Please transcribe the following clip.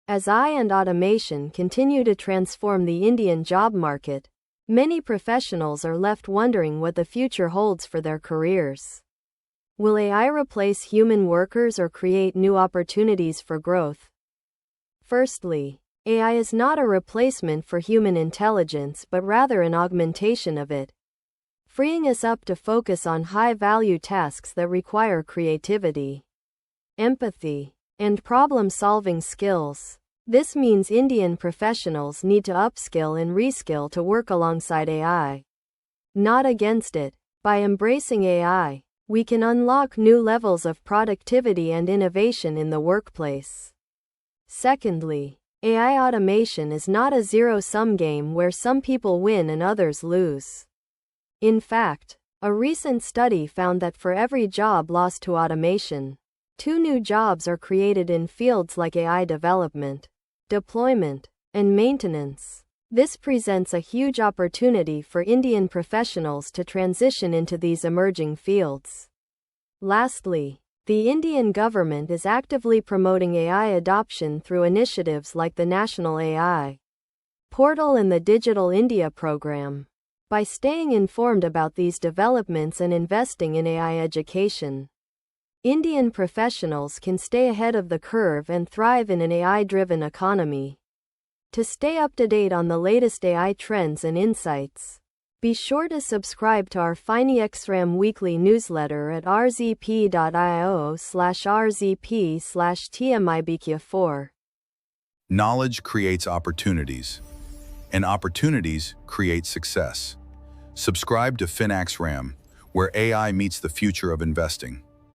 As AI and automation continue to transform the Indian job market, many professionals are left wondering what the future holds for their careers. Will AI replace human workers or create new opportunities for growth? Firstly, AI is not a replacement for human intelligence but rather an augmentation of it, freeing us up to focus on high-value tasks that require creativity, empathy, and problem-solving skills. This means Indian professionals need to upskill and reskill to work alongside AI, not against it. By embracing AI, we can unlock new levels of productivity and innovation in the workplace. Secondly, AI automation is not a zero-sum game where some people win and others lose. In fact, a recent study found that for every job lost to automation, 2 new jobs are created in fields like AI development, deployment, and maintenance. This presents a huge opportunity for Indian professionals to transition into these emerging fields. Lastly, the Indian government is actively promoting AI adoption through initiatives like the National AI Portal and the Digital India program. By staying informed about these developments and investing in AI education, Indian professionals can stay ahead of the curve and thrive in an AI-driven economy. To stay up to date on the latest AI trends and insights, be sure to subscribe to our Finaixram weekly newsletter at rzp.io/rzp/tmibq4. Knowledge creates opportunities, and opportunities create success. Subscribe to Finaixram, where AI meets the future of investing.